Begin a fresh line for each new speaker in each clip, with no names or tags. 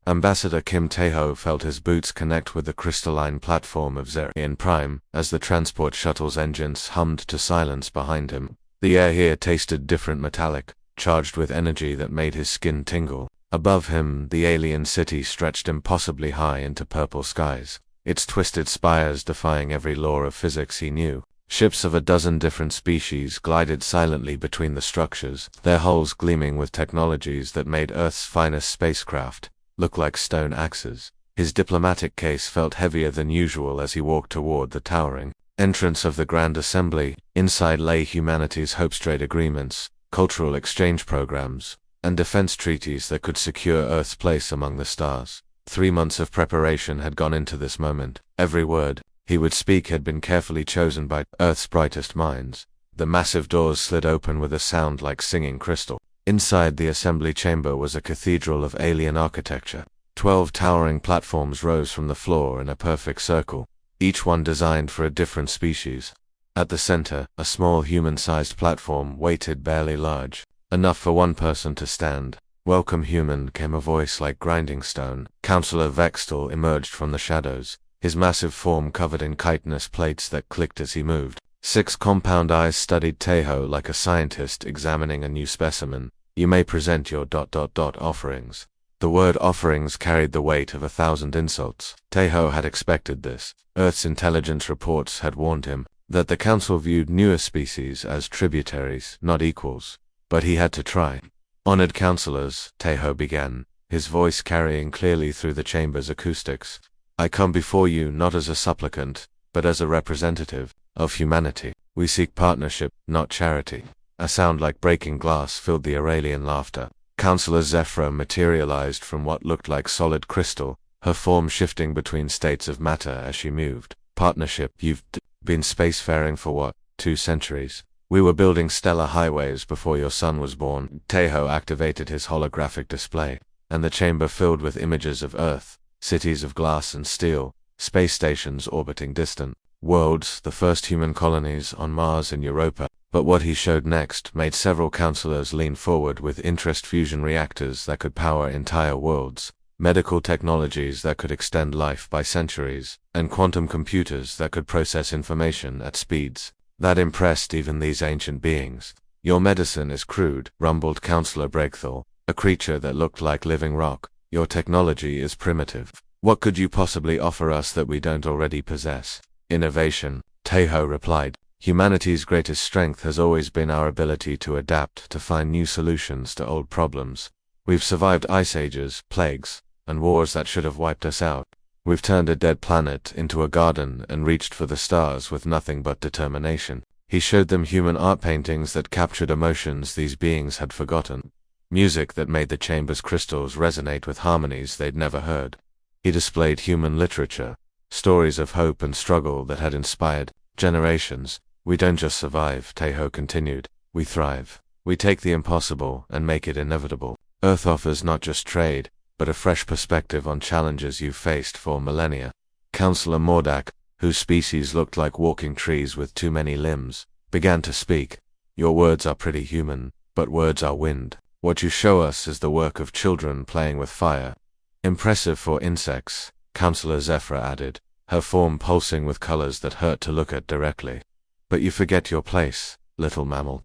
Ambassador Kim Taeho felt his boots connect with the crystalline platform of Zerion Prime as the transport shuttle's engines hummed to silence behind him. The air here tasted different, metallic, charged with energy that made his skin tingle. Above him, the alien city stretched impossibly high into purple skies, its twisted spires defying every law of physics he knew. Ships of a dozen different species glided silently between the structures, their hulls gleaming with technologies that made Earth's finest spacecraft look like stone axes. His diplomatic case felt heavier than usual as he walked toward the towering entrance of the Grand Assembly. Inside lay humanity's hopes, trade agreements, cultural exchange programs, and defense treaties that could secure Earth's place among the stars. 3 months of preparation had gone into this moment. Every word he would speak had been carefully chosen by Earth's brightest minds. The massive doors slid open with a sound like singing crystal. Inside the assembly chamber was a cathedral of alien architecture. 12 towering platforms rose from the floor in a perfect circle, each one designed for a different species. At the center, a small human-sized platform waited, barely large enough for one person to stand. "Welcome, human," came a voice like grinding stone. Counselor Vextal emerged from the shadows, his massive form covered in chitinous plates that clicked as he moved. 6 compound eyes studied Taeho like a scientist examining a new specimen. "You may present your offerings." The word offerings carried the weight of 1,000 insults. Taeho had expected this. Earth's intelligence reports had warned him that the Council viewed newer species as tributaries, not equals. But he had to try. "Honored counselors," Taeho began, his voice carrying clearly through the chamber's acoustics, "I come before you not as a supplicant, but as a representative of humanity. We seek partnership, not charity." A sound like breaking glass filled the Aurelian laughter. Counselor Zephyra materialized from what looked like solid crystal, her form shifting between states of matter as she moved. "Partnership, you've been spacefaring for what, 2 centuries? We were building stellar highways before your son was born." Taeho activated his holographic display, and the chamber filled with images of Earth, cities of glass and steel, space stations orbiting distant worlds, the first human colonies on Mars and Europa. But what he showed next made several counselors lean forward with interest: fusion reactors that could power entire worlds, medical technologies that could extend life by centuries, and quantum computers that could process information at speeds that impressed even these ancient beings. "Your medicine is crude," rumbled Counselor Breakthal, a creature that looked like living rock. "Your technology is primitive. What could you possibly offer us that we don't already possess?" "Innovation," Taeho replied. "Humanity's greatest strength has always been our ability to adapt, to find new solutions to old problems. We've survived ice ages, plagues, and wars that should have wiped us out. We've turned a dead planet into a garden and reached for the stars with nothing but determination." He showed them human art paintings that captured emotions these beings had forgotten, music that made the chamber's crystals resonate with harmonies they'd never heard. He displayed human literature, stories of hope and struggle that had inspired generations. "We don't just survive," Taeho continued, "we thrive. We take the impossible and make it inevitable. Earth offers not just trade, but a fresh perspective on challenges you've faced for millennia." Counselor Mordak, whose species looked like walking trees with too many limbs, began to speak. "Your words are pretty human, but words are wind. What you show us is the work of children playing with fire." "Impressive for insects," Counselor Zephyra added, her form pulsing with colors that hurt to look at directly. "But you forget your place, little mammal.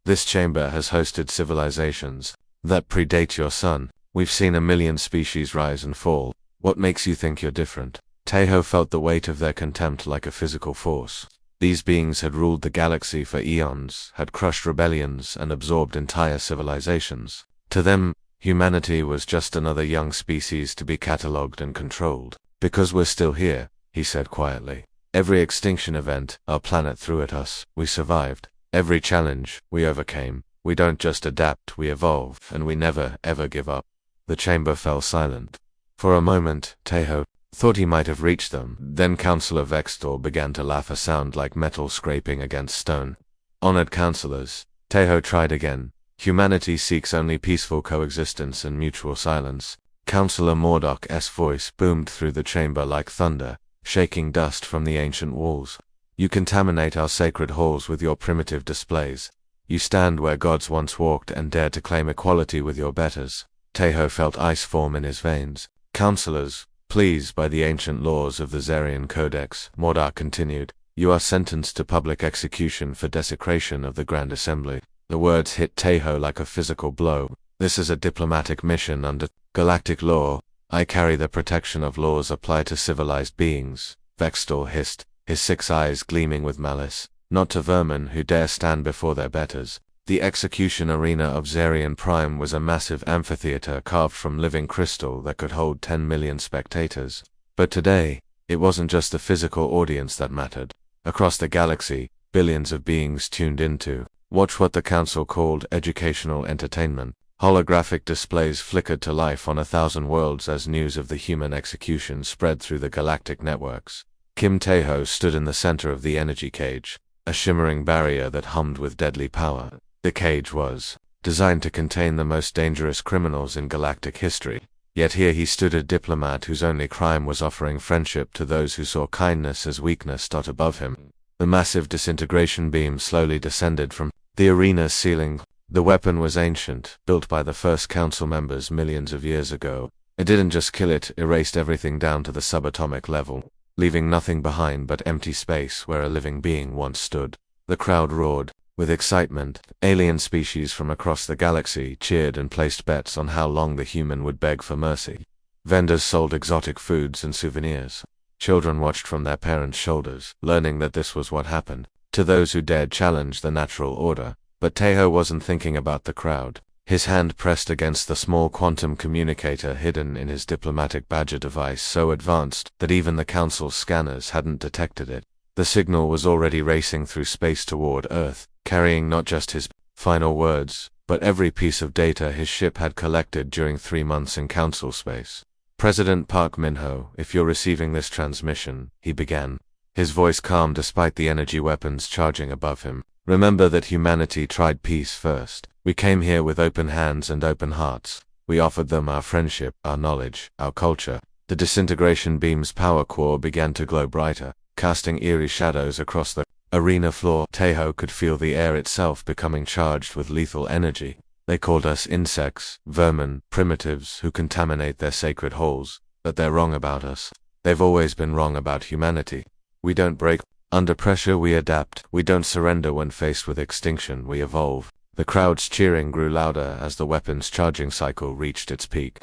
This chamber has hosted civilizations that predate your son. We've seen 1,000,000 species rise and fall. What makes you think you're different?" Taeho felt the weight of their contempt like a physical force. These beings had ruled the galaxy for eons, had crushed rebellions and absorbed entire civilizations. To them, humanity was just another young species to be catalogued and controlled. "Because we're still here," he said quietly. "Every extinction event our planet threw at us, we survived. Every challenge, we overcame. We don't just adapt, we evolve, and we never, ever give up." The chamber fell silent. For a moment, Taeho thought he might have reached them. Then Counselor Vextor began to laugh, a sound like metal scraping against stone. "Honored counselors," Taeho tried again, "humanity seeks only peaceful coexistence and mutual silence." Counselor Mordok's voice boomed through the chamber like thunder, shaking dust from the ancient walls. "You contaminate our sacred halls with your primitive displays. You stand where gods once walked and dare to claim equality with your betters." Taeho felt ice form in his veins. Counselors, pleased by the ancient laws of the Zarian Codex, Mordar continued, you are sentenced to public execution for desecration of the Grand Assembly. The words hit Tahoe like a physical blow. This is a diplomatic mission under galactic law. I carry the protection of laws applied to civilized beings, Vextor hissed, his 6 eyes gleaming with malice, not to vermin who dare stand before their betters. The execution arena of Zarian Prime was a massive amphitheater carved from living crystal that could hold 10 million spectators. But today, it wasn't just the physical audience that mattered. Across the galaxy, billions of beings tuned in to watch what the Council called educational entertainment. Holographic displays flickered to life on 1,000 worlds as news of the human execution spread through the galactic networks. Kim Tahoe stood in the center of the energy cage, a shimmering barrier that hummed with deadly power. The cage was designed to contain the most dangerous criminals in galactic history. Yet here he stood, a diplomat whose only crime was offering friendship to those who saw kindness as weakness. Above him, the massive disintegration beam slowly descended from the arena's ceiling. The weapon was ancient, built by the first council members millions of years ago. It didn't just kill it erased everything down to the subatomic level, leaving nothing behind but empty space where a living being once stood. The crowd roared with excitement. Alien species from across the galaxy cheered and placed bets on how long the human would beg for mercy. Vendors sold exotic foods and souvenirs. Children watched from their parents' shoulders, learning that this was what happened to those who dared challenge the natural order. But Tahoe wasn't thinking about the crowd. His hand pressed against the small quantum communicator hidden in his diplomatic badger device, so advanced that even the Council's scanners hadn't detected it. The signal was already racing through space toward Earth, carrying not just his final words, but every piece of data his ship had collected during 3 months in Council space. President Park Min-ho, if you're receiving this transmission, he began, his voice calm despite the energy weapons charging above him. Remember that humanity tried peace first. We came here with open hands and open hearts. We offered them our friendship, our knowledge, our culture. The disintegration beam's power core began to glow brighter, casting eerie shadows across the arena floor. Tahoe could feel the air itself becoming charged with lethal energy. They called us insects, vermin, primitives who contaminate their sacred halls. But they're wrong about us. They've always been wrong about humanity. We don't break under pressure, we adapt. We don't surrender when faced with extinction, we evolve. The crowd's cheering grew louder as the weapon's charging cycle reached its peak.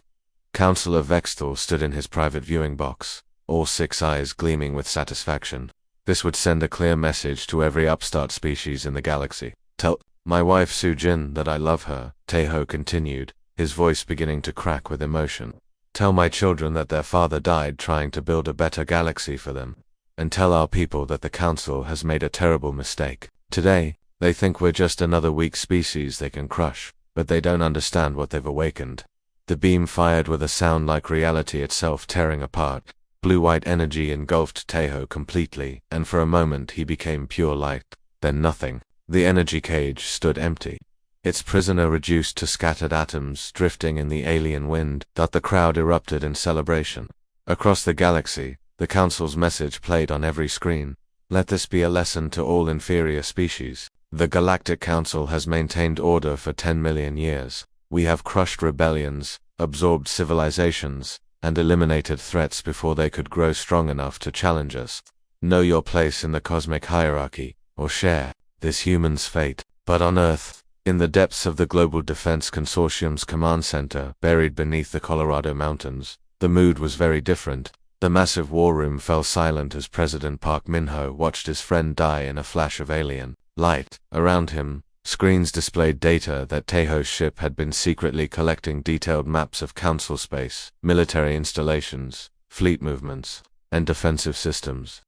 Counselor Vextor stood in his private viewing box, all 6 eyes gleaming with satisfaction. This would send a clear message to every upstart species in the galaxy. Tell my wife Sujin that I love her, Tahoe continued, his voice beginning to crack with emotion. Tell my children that their father died trying to build a better galaxy for them. And tell our people that the Council has made a terrible mistake. Today, they think we're just another weak species they can crush, but they don't understand what they've awakened. The beam fired with a sound like reality itself tearing apart. Blue-white energy engulfed Tahoe completely, and for a moment he became pure light. Then nothing. The energy cage stood empty, its prisoner reduced to scattered atoms drifting in the alien wind. The crowd erupted in celebration. Across the galaxy, the Council's message played on every screen. Let this be a lesson to all inferior species. The Galactic Council has maintained order for 10 million years. We have crushed rebellions, absorbed civilizations, and eliminated threats before they could grow strong enough to challenge us. Know your place in the cosmic hierarchy, or share this human's fate. But on Earth, in the depths of the Global Defense Consortium's command center, buried beneath the Colorado Mountains, the mood was very different. The massive war room fell silent as President Park Min-ho watched his friend die in a flash of alien light. Around him, screens displayed data that Tahoe's ship had been secretly collecting, detailed maps of Council space, military installations, fleet movements, and defensive systems.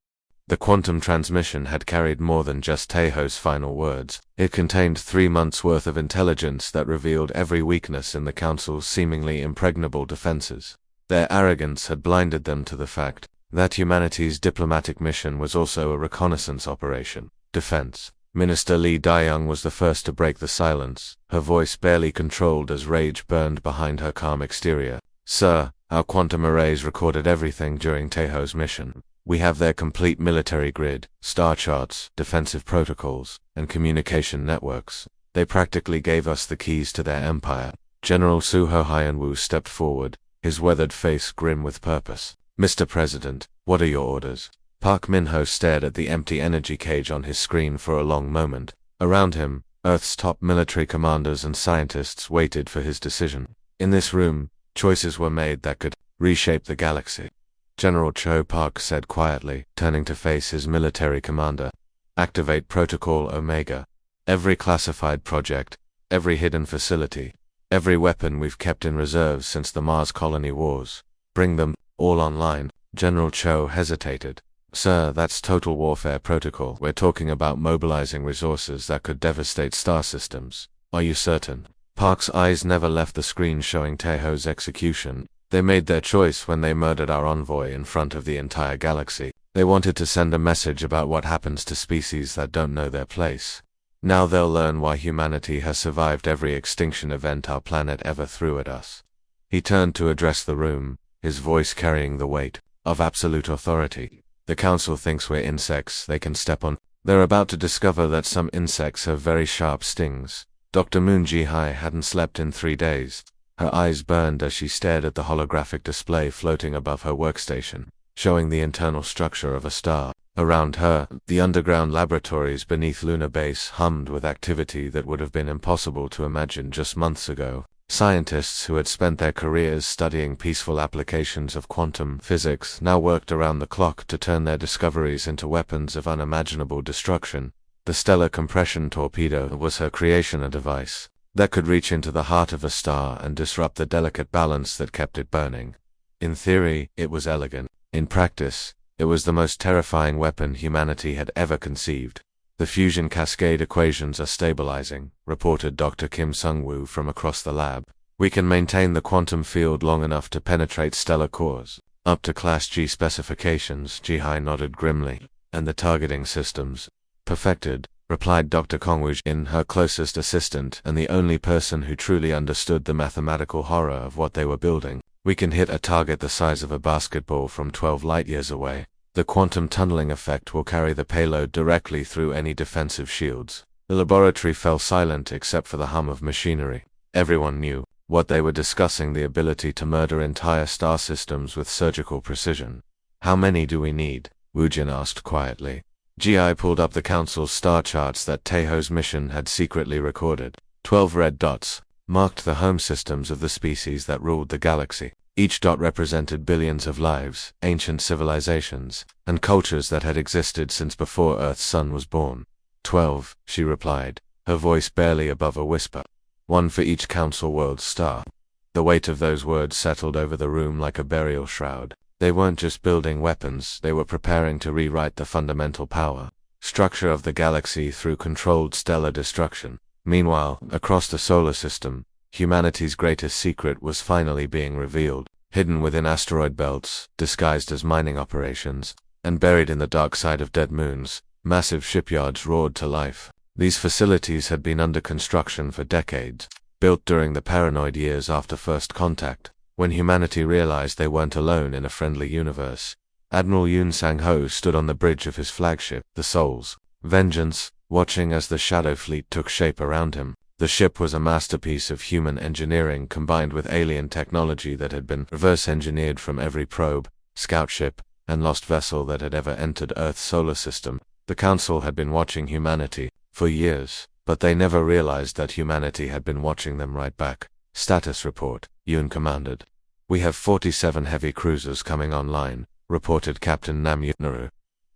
The quantum transmission had carried more than just Tahoe's final words. It contained 3 months' worth of intelligence that revealed every weakness in the Council's seemingly impregnable defenses. Their arrogance had blinded them to the fact that humanity's diplomatic mission was also a reconnaissance operation. Defense. Minister Lee Dae-young was the first to break the silence, her voice barely controlled as rage burned behind her calm exterior. Sir, our quantum arrays recorded everything during Tahoe's mission. We have their complete military grid, star charts, defensive protocols, and communication networks. They practically gave us the keys to their empire. General Suho Hyunwoo stepped forward, his weathered face grim with purpose. "Mr. President, what are your orders?" Park Min-ho stared at the empty energy cage on his screen for a long moment. Around him, Earth's top military commanders and scientists waited for his decision. In this room, choices were made that could reshape the galaxy. General Cho Park said quietly, turning to face his military commander. "Activate Protocol Omega. Every classified project, every hidden facility, every weapon we've kept in reserve since the Mars colony wars. Bring them all online." General Cho hesitated. "Sir, that's total warfare protocol. We're talking about mobilizing resources that could devastate star systems. Are you certain?" Park's eyes never left the screen showing Taeho's execution. They made their choice when they murdered our envoy in front of the entire galaxy. They wanted to send a message about what happens to species that don't know their place. Now they'll learn why humanity has survived every extinction event our planet ever threw at us. He turned to address the room, his voice carrying the weight of absolute authority. "The Council thinks we're insects they can step on. They're about to discover that some insects have very sharp stings." Dr. Moon Ji-hai hadn't slept in 3 days. Her eyes burned as she stared at the holographic display floating above her workstation, showing the internal structure of a star. Around her, the underground laboratories beneath Lunar Base hummed with activity that would have been impossible to imagine just months ago. Scientists who had spent their careers studying peaceful applications of quantum physics now worked around the clock to turn their discoveries into weapons of unimaginable destruction. The stellar compression torpedo was her creation, a device that could reach into the heart of a star and disrupt the delicate balance that kept it burning. In theory, it was elegant. In practice, it was the most terrifying weapon humanity had ever conceived. "The fusion cascade equations are stabilizing," reported Dr. Kim Sung-woo from across the lab. "We can maintain the quantum field long enough to penetrate stellar cores. Up to Class G specifications," Ji-hai nodded grimly. "And the targeting systems?" "Perfected," replied Dr. Kong-woo-jin, her closest assistant and the only person who truly understood the mathematical horror of what they were building. "We can hit a target the size of a basketball from 12 light-years away. The quantum tunneling effect will carry the payload directly through any defensive shields." The laboratory fell silent except for the hum of machinery. Everyone knew what they were discussing, the ability to murder entire star systems with surgical precision. "How many do we need?" Woo-jin asked quietly. Ji pulled up the Council's star charts that Taeho's mission had secretly recorded. 12 red dots marked the home systems of the species that ruled the galaxy. Each dot represented billions of lives, ancient civilizations, and cultures that had existed since before Earth's sun was born. 12, she replied, her voice barely above a whisper. One for each Council world star. The weight of those words settled over the room like a burial shroud. They weren't just building weapons, they were preparing to rewrite the fundamental power structure of the galaxy through controlled stellar destruction. Meanwhile, across the solar system, humanity's greatest secret was finally being revealed. Hidden within asteroid belts, disguised as mining operations, and buried in the dark side of dead moons, massive shipyards roared to life. These facilities had been under construction for decades, built during the paranoid years after first contact, when humanity realized they weren't alone in a friendly universe. Admiral Yoon Sang-ho stood on the bridge of his flagship, the Soul's Vengeance, watching as the Shadow Fleet took shape around him. The ship was a masterpiece of human engineering combined with alien technology that had been reverse-engineered from every probe, scout ship, and lost vessel that had ever entered Earth's solar system. The Council had been watching humanity for years, but they never realized that humanity had been watching them right back. "Status report," Yoon commanded. "We have 47 heavy cruisers coming online," reported Captain Nam Yutnaru.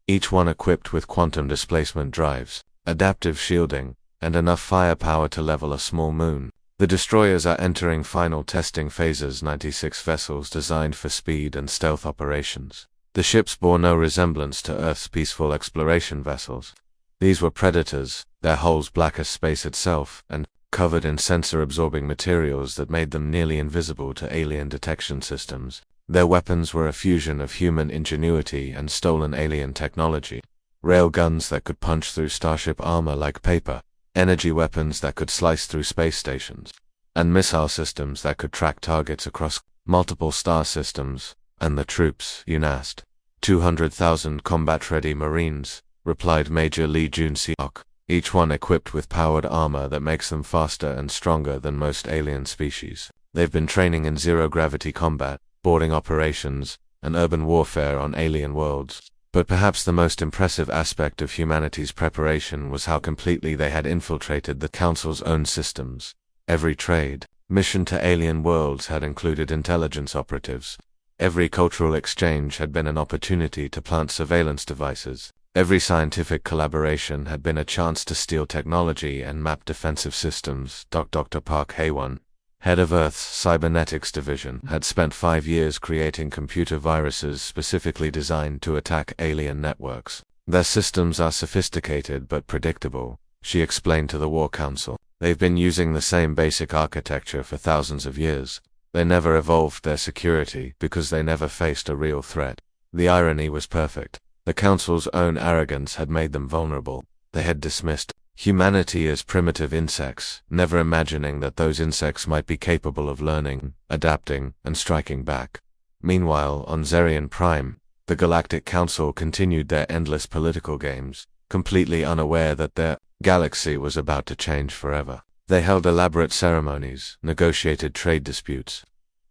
Each one equipped with quantum displacement drives, adaptive shielding, and enough firepower to level a small moon. The destroyers are entering final testing phases, 96 vessels designed for speed and stealth operations. The ships bore no resemblance to Earth's peaceful exploration vessels. These were predators, their hulls black as space itself, and covered in sensor-absorbing materials that made them nearly invisible to alien detection systems. Their weapons were a fusion of human ingenuity and stolen alien technology. Railguns that could punch through starship armor like paper, energy weapons that could slice through space stations, and missile systems that could track targets across multiple star systems. "And the troops?" Yoon asked. 200,000 combat-ready Marines, replied Major Lee Jun-seok, each one equipped with powered armor that makes them faster and stronger than most alien species. They've been training in zero-gravity combat, boarding operations, and urban warfare on alien worlds. But perhaps the most impressive aspect of humanity's preparation was how completely they had infiltrated the Council's own systems. Every trade mission to alien worlds had included intelligence operatives. Every cultural exchange had been an opportunity to plant surveillance devices. Every scientific collaboration had been a chance to steal technology and map defensive systems. Dr. Park Hae-won, head of Earth's cybernetics division, had spent 5 years creating computer viruses specifically designed to attack alien networks. Their systems are sophisticated but predictable, she explained to the War Council. They've been using the same basic architecture for thousands of years. They never evolved their security because they never faced a real threat. The irony was perfect. The Council's own arrogance had made them vulnerable. They had dismissed humanity as primitive insects, never imagining that those insects might be capable of learning, adapting, and striking back. Meanwhile, on Zerion Prime, the Galactic Council continued their endless political games, completely unaware that their galaxy was about to change forever. They held elaborate ceremonies, negotiated trade disputes,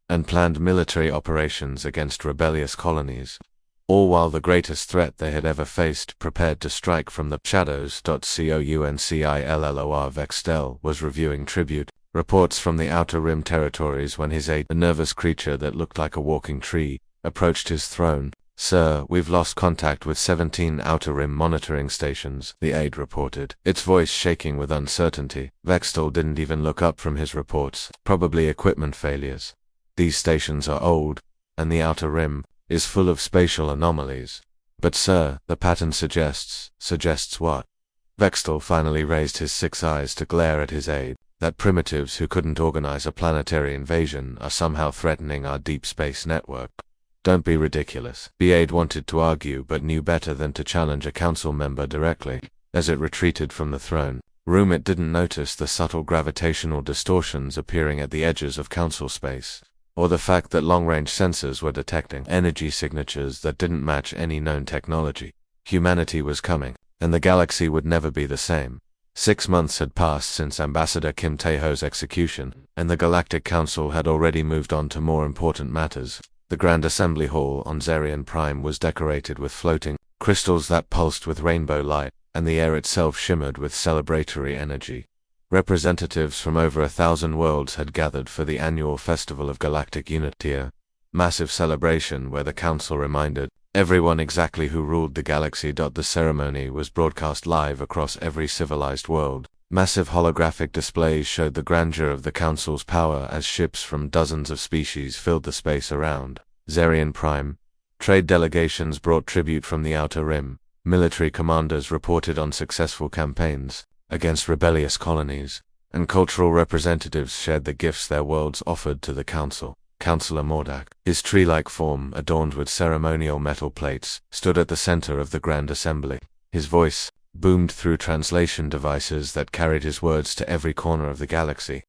and planned military operations against rebellious colonies, all while the greatest threat they had ever faced prepared to strike from the shadows. Councillor Vextel was reviewing tribute reports from the Outer Rim territories when his aide, a nervous creature that looked like a walking tree, approached his throne. "Sir, we've lost contact with 17 Outer Rim monitoring stations," the aide reported, its voice shaking with uncertainty. Vextel didn't even look up from his reports. "Probably equipment failures. These stations are old, and the Outer Rim is full of spatial anomalies." "But sir, the pattern suggests..." "Suggests what?" Vextel finally raised his 6 eyes to glare at his aide. "That primitives who couldn't organize a planetary invasion are somehow threatening our deep space network." "Don't be ridiculous." The aide wanted to argue but knew better than to challenge a council member directly. As it retreated from the throne room, it didn't notice the subtle gravitational distortions appearing at the edges of council space, or the fact that long-range sensors were detecting energy signatures that didn't match any known technology. Humanity was coming, and the galaxy would never be the same. 6 months had passed since Ambassador Kim Tae-ho's execution, and the Galactic Council had already moved on to more important matters. The Grand Assembly Hall on Zerion Prime was decorated with floating crystals that pulsed with rainbow light, and the air itself shimmered with celebratory energy. Representatives from over 1,000 worlds had gathered for the annual Festival of Galactic Unity, a massive celebration where the Council reminded everyone exactly who ruled the galaxy. The ceremony was broadcast live across every civilized world. Massive holographic displays showed the grandeur of the Council's power as ships from dozens of species filled the space around Zerion Prime. Trade delegations brought tribute from the Outer Rim. Military commanders reported on successful campaigns against rebellious colonies, and cultural representatives shared the gifts their worlds offered to the Council. Councillor Mordak, his tree-like form adorned with ceremonial metal plates, stood at the center of the Grand Assembly. His voice boomed through translation devices that carried his words to every corner of the galaxy.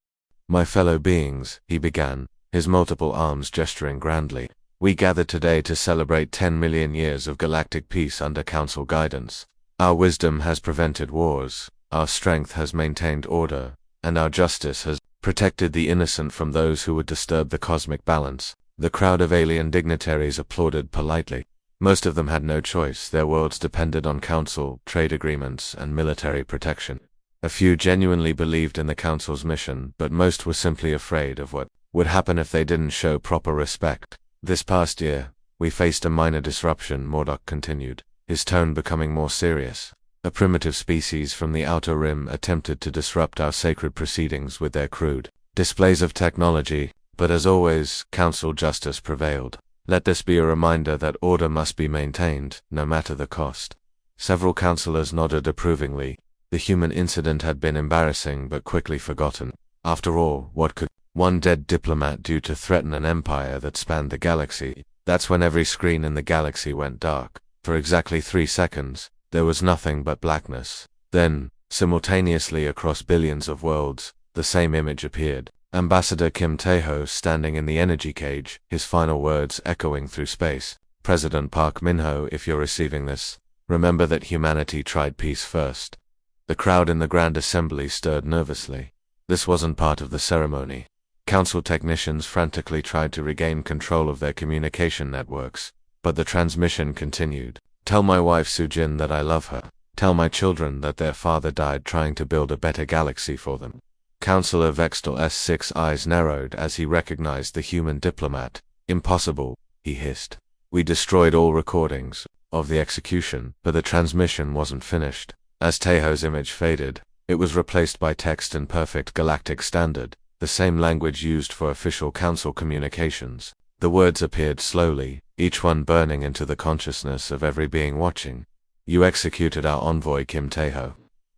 "My fellow beings," he began, his multiple arms gesturing grandly, "we gather today to celebrate 10 million years of galactic peace under Council guidance. Our wisdom has prevented wars, our strength has maintained order, and our justice has protected the innocent from those who would disturb the cosmic balance." The crowd of alien dignitaries applauded politely. Most of them had no choice. Their worlds depended on Council, trade agreements, and military protection. A few genuinely believed in the Council's mission, but most were simply afraid of what would happen if they didn't show proper respect. "This past year, we faced a minor disruption," Mordock continued, his tone becoming more serious. "A primitive species from the Outer Rim attempted to disrupt our sacred proceedings with their crude displays of technology, but as always, Council justice prevailed. Let this be a reminder that order must be maintained, no matter the cost." Several councillors nodded approvingly. The human incident had been embarrassing but quickly forgotten. After all, what could one dead diplomat do to threaten an empire that spanned the galaxy? That's when every screen in the galaxy went dark. For exactly 3 seconds, there was nothing but blackness. Then, simultaneously across billions of worlds, the same image appeared. Ambassador Kim Tae-ho standing in the energy cage, his final words echoing through space. "President Park Min-ho, if you're receiving this, remember that humanity tried peace first." The crowd in the Grand Assembly stirred nervously. This wasn't part of the ceremony. Council technicians frantically tried to regain control of their communication networks, but the transmission continued. Tell my wife Sujin that I love her. Tell my children that their father died trying to build a better galaxy for them. Councillor Vextel's 6 eyes narrowed as he recognized the human diplomat. Impossible, he hissed. We destroyed all recordings of the execution, but the transmission wasn't finished. As Taeho's image faded, it was replaced by text in perfect galactic standard, the same language used for official council communications. The words appeared slowly, each one burning into the consciousness of every being watching. You executed our envoy Kim Taeho.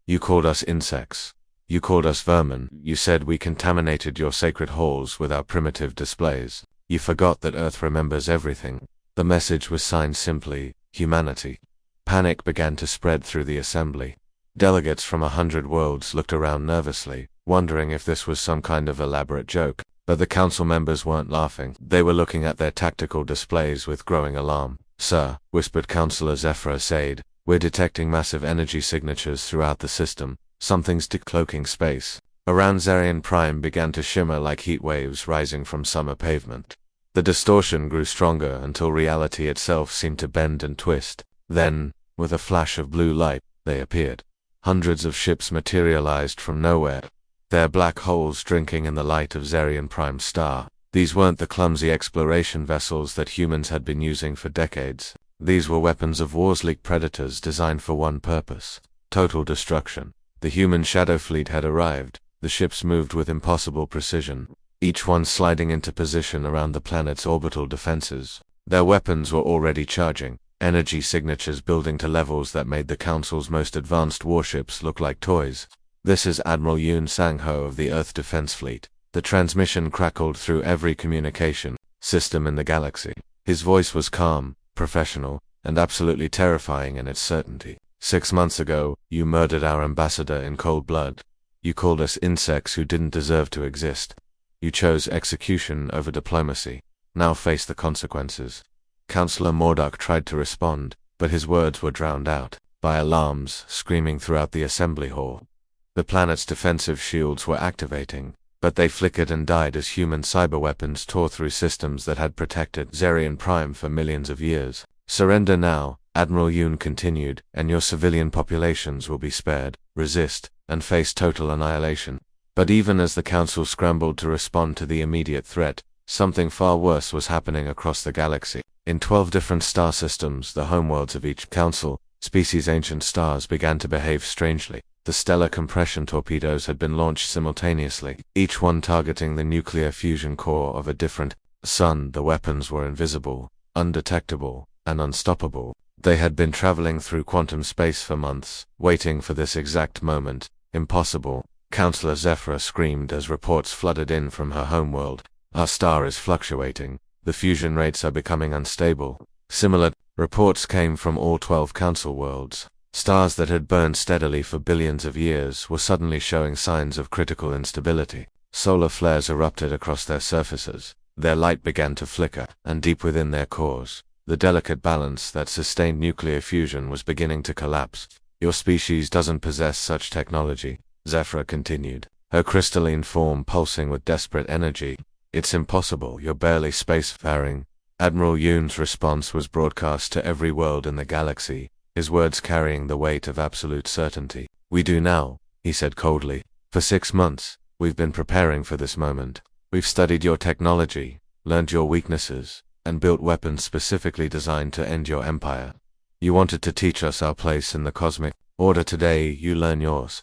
You called us insects. You called us vermin. You said we contaminated your sacred halls with our primitive displays. You forgot that Earth remembers everything. The message was signed simply, humanity. Panic began to spread through the assembly. Delegates from 100 worlds looked around nervously, wondering if this was some kind of elaborate joke, but the council members weren't laughing. They were looking at their tactical displays with growing alarm. Sir, whispered Councillor Zephyr Sade, we're detecting massive energy signatures throughout the system. Something's decloaking space. Around Zarian Prime began to shimmer like heat waves rising from summer pavement. The distortion grew stronger until reality itself seemed to bend and twist. Then, with a flash of blue light, they appeared. Hundreds of ships materialized from nowhere, their black holes drinking in the light of Zarian Prime's star. These weren't the clumsy exploration vessels that humans had been using for decades. These were weapons of war's league predators designed for one purpose: total destruction. The human shadow fleet had arrived. The ships moved with impossible precision, each one sliding into position around the planet's orbital defenses. Their weapons were already charging, energy signatures building to levels that made the Council's most advanced warships look like toys. This is Admiral Yoon Sang-ho of the Earth Defense Fleet. The transmission crackled through every communication system in the galaxy. His voice was calm, professional, and absolutely terrifying in its certainty. 6 months ago, you murdered our ambassador in cold blood. You called us insects who didn't deserve to exist. You chose execution over diplomacy. Now face the consequences. Councillor Mordok tried to respond, but his words were drowned out by alarms screaming throughout the assembly hall. The planet's defensive shields were activating, but they flickered and died as human cyber weapons tore through systems that had protected Zarian Prime for millions of years. Surrender now, Admiral Yoon continued, and your civilian populations will be spared. Resist, and face total annihilation. But even as the Council scrambled to respond to the immediate threat, something far worse was happening across the galaxy. In 12 different star systems, the homeworlds of each Council species ancient stars began to behave strangely. The stellar compression torpedoes had been launched simultaneously, each one targeting the nuclear fusion core of a different sun. The weapons were invisible, undetectable, and unstoppable. They had been traveling through quantum space for months, waiting for this exact moment. Impossible. Councillor Zephyr screamed as reports flooded in from her homeworld. Our star is fluctuating. The fusion rates are becoming unstable. Similar reports came from all 12 Council worlds. Stars that had burned steadily for billions of years were suddenly showing signs of critical instability. Solar flares erupted across their surfaces. Their light began to flicker, and deep within their cores, the delicate balance that sustained nuclear fusion was beginning to collapse. Your species doesn't possess such technology, Zephyr continued, her crystalline form pulsing with desperate energy. It's impossible, you're barely spacefaring. Admiral Yoon's response was broadcast to every world in the galaxy, his words carrying the weight of absolute certainty. We do now, he said coldly. For 6 months, we've been preparing for this moment. We've studied your technology, learned your weaknesses, and built weapons specifically designed to end your empire. You wanted to teach us our place in the cosmic order. Today, you learn yours.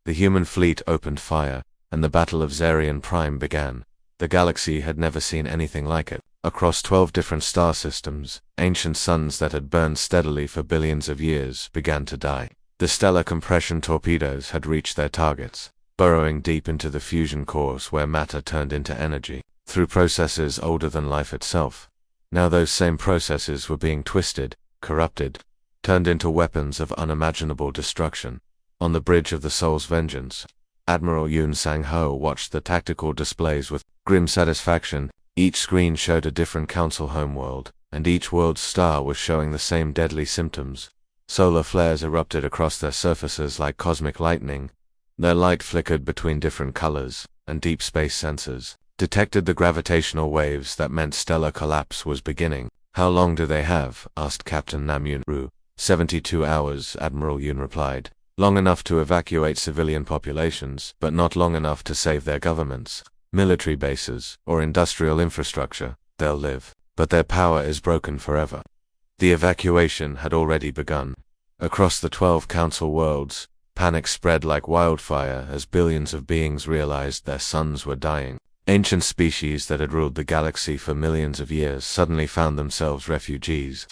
The human fleet opened fire, and the Battle of Zarian Prime began. The galaxy had never seen anything like it. Across 12 different star systems, ancient suns that had burned steadily for billions of years began to die. The stellar compression torpedoes had reached their targets, burrowing deep into the fusion cores where matter turned into energy, through processes older than life itself. Now those same processes were being twisted, corrupted, turned into weapons of unimaginable destruction. On the bridge of the Soul's Vengeance, Admiral Yoon Sang-ho watched the tactical displays with grim satisfaction. Each screen showed a different Council homeworld, and each world's star was showing the same deadly symptoms. Solar flares erupted across their surfaces like cosmic lightning. Their light flickered between different colors, and deep space sensors, Detected the gravitational waves that meant stellar collapse was beginning. How long do they have? Asked Captain Nam Yun-ru. 72 hours, Admiral Yun replied. Long enough to evacuate civilian populations, but not long enough to save their governments, military bases, or industrial infrastructure. They'll live, but their power is broken forever. The evacuation had already begun. Across the 12 Council worlds, panic spread like wildfire as billions of beings realized their sons were dying. Ancient species that had ruled the galaxy for millions of years suddenly found themselves refugees,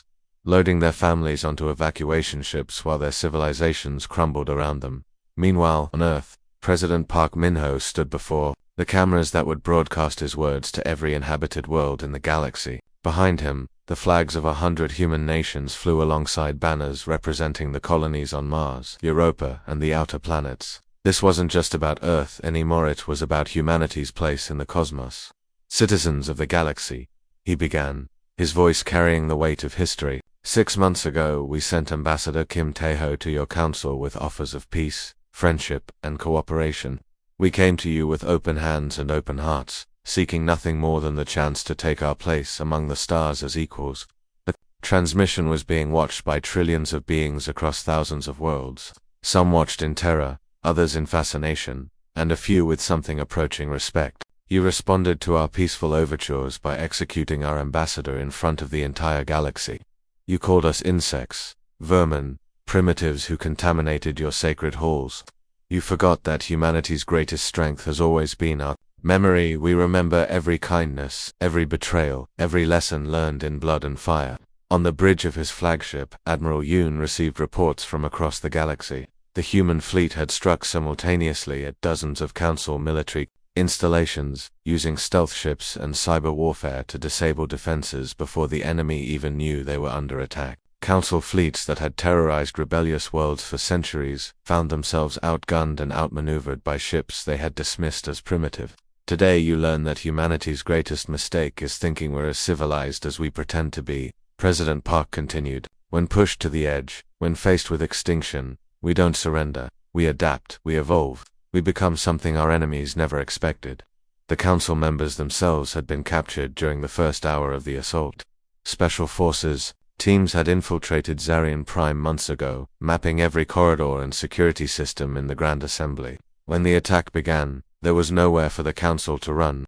loading their families onto evacuation ships while their civilizations crumbled around them. Meanwhile, on Earth, President Park Min-ho stood before the cameras that would broadcast his words to every inhabited world in the galaxy. Behind him, the flags of 100 human nations flew alongside banners representing the colonies on Mars, Europa, and the outer planets. This wasn't just about Earth anymore, it was about humanity's place in the cosmos. Citizens of the galaxy, he began, his voice carrying the weight of history. 6 months ago, we sent Ambassador Kim Tae-ho to your council with offers of peace, friendship, and cooperation. We came to you with open hands and open hearts, seeking nothing more than the chance to take our place among the stars as equals. The transmission was being watched by trillions of beings across thousands of worlds. Some watched in terror, others in fascination, and a few with something approaching respect. You responded to our peaceful overtures by executing our ambassador in front of the entire galaxy. You called us insects, vermin, primitives who contaminated your sacred halls. You forgot that humanity's greatest strength has always been our memory. We remember every kindness, every betrayal, every lesson learned in blood and fire. On the bridge of his flagship, Admiral Yoon received reports from across the galaxy. The human fleet had struck simultaneously at dozens of Council military installations, using stealth ships and cyber warfare to disable defenses before the enemy even knew they were under attack. Council fleets that had terrorized rebellious worlds for centuries found themselves outgunned and outmaneuvered by ships they had dismissed as primitive. Today you learn that humanity's greatest mistake is thinking we're as civilized as we pretend to be, President Park continued. When pushed to the edge, when faced with extinction, we don't surrender, we adapt, we evolve, we become something our enemies never expected. The council members themselves had been captured during the first hour of the assault. Special forces teams had infiltrated Zarian Prime months ago, mapping every corridor and security system in the Grand Assembly. When the attack began, there was nowhere for the council to run.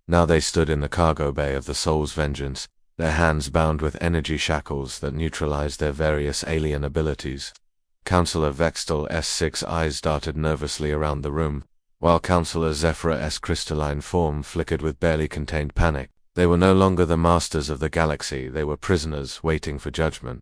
Now they stood in the cargo bay of the Soul's Vengeance, their hands bound with energy shackles that neutralized their various alien abilities. Councillor Vextal S6's eyes darted nervously around the room, while Councillor Zephyr's crystalline form flickered with barely contained panic. They were no longer the masters of the galaxy, they were prisoners waiting for judgment.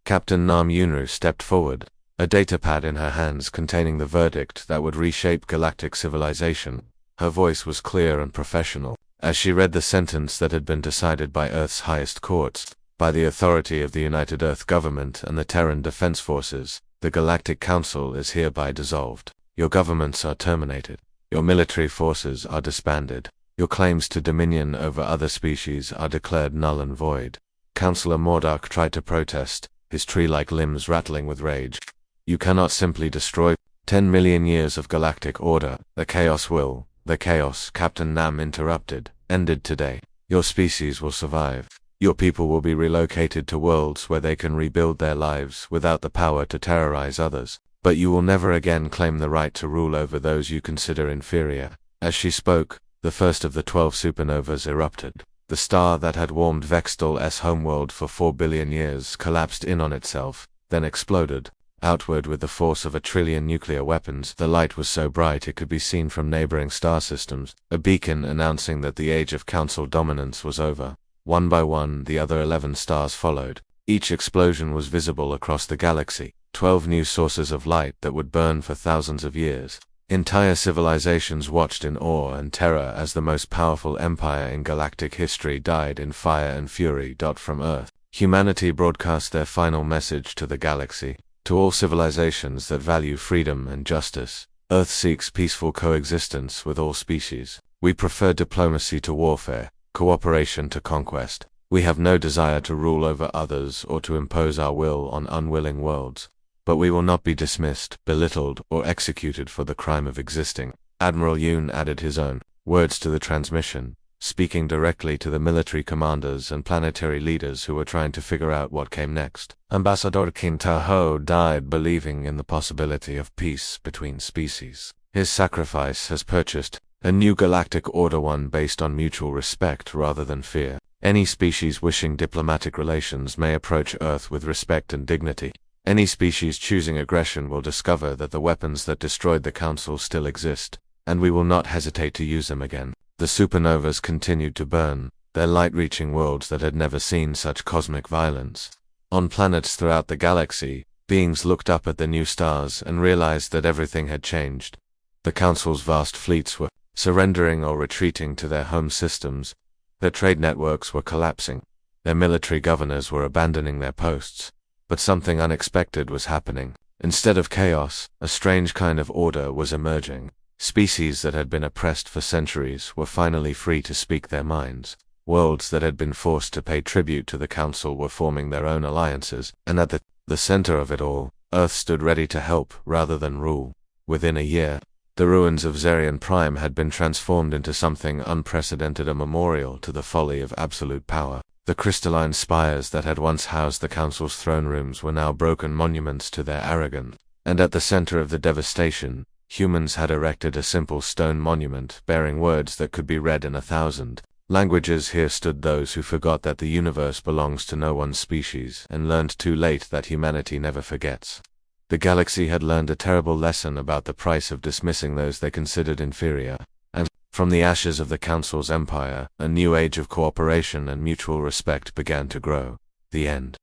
Captain Nam Yunru stepped forward, a datapad in her hands containing the verdict that would reshape galactic civilization. Her voice was clear and professional, as she read the sentence that had been decided by Earth's highest courts. By the authority of the United Earth Government and the Terran Defense Forces, the Galactic Council is hereby dissolved. Your governments are terminated. Your military forces are disbanded. Your claims to dominion over other species are declared null and void. Councillor Mordark tried to protest, his tree-like limbs rattling with rage. You cannot simply destroy 10 million years of galactic order. The chaos will, the chaos, Captain Nam interrupted, ended today. Your species will survive. Your people will be relocated to worlds where they can rebuild their lives without the power to terrorize others. But you will never again claim the right to rule over those you consider inferior. As she spoke, the first of the 12 supernovas erupted. The star that had warmed Vextal's homeworld for 4 billion years collapsed in on itself, then exploded. Outward with the force of 1 trillion nuclear weapons, the light was so bright it could be seen from neighboring star systems, a beacon announcing that the age of Council dominance was over. One by one, the other 11 stars followed. Each explosion was visible across the galaxy, 12 new sources of light that would burn for thousands of years. Entire civilizations watched in awe and terror as the most powerful empire in galactic history died in fire and fury. From Earth, humanity broadcast their final message to the galaxy. To all civilizations that value freedom and justice, Earth seeks peaceful coexistence with all species. We prefer diplomacy to warfare, cooperation to conquest. We have no desire to rule over others or to impose our will on unwilling worlds. But we will not be dismissed, belittled, or executed for the crime of existing. Admiral Yoon added his own words to the transmission, speaking directly to the military commanders and planetary leaders who were trying to figure out what came next. Ambassador Kintaho died believing in the possibility of peace between species. His sacrifice has purchased a new galactic order, one based on mutual respect rather than fear. Any species wishing diplomatic relations may approach Earth with respect and dignity. Any species choosing aggression will discover that the weapons that destroyed the Council still exist, and we will not hesitate to use them again. The supernovas continued to burn, their light reaching worlds that had never seen such cosmic violence. On planets throughout the galaxy, beings looked up at the new stars and realized that everything had changed. The Council's vast fleets were surrendering or retreating to their home systems. Their trade networks were collapsing. Their military governors were abandoning their posts. But something unexpected was happening. Instead of chaos, a strange kind of order was emerging. Species that had been oppressed for centuries were finally free to speak their minds. Worlds that had been forced to pay tribute to the Council were forming their own alliances, and at the center of it all, Earth stood ready to help rather than rule. Within a year, the ruins of Zerion Prime had been transformed into something unprecedented, a memorial to the folly of absolute power. The crystalline spires that had once housed the Council's throne rooms were now broken monuments to their arrogance. And at the center of the devastation, humans had erected a simple stone monument bearing words that could be read in 1,000 languages. Here stood those who forgot that the universe belongs to no one species and learned too late that humanity never forgets. The galaxy had learned a terrible lesson about the price of dismissing those they considered inferior. And from the ashes of the Council's empire, a new age of cooperation and mutual respect began to grow. The end.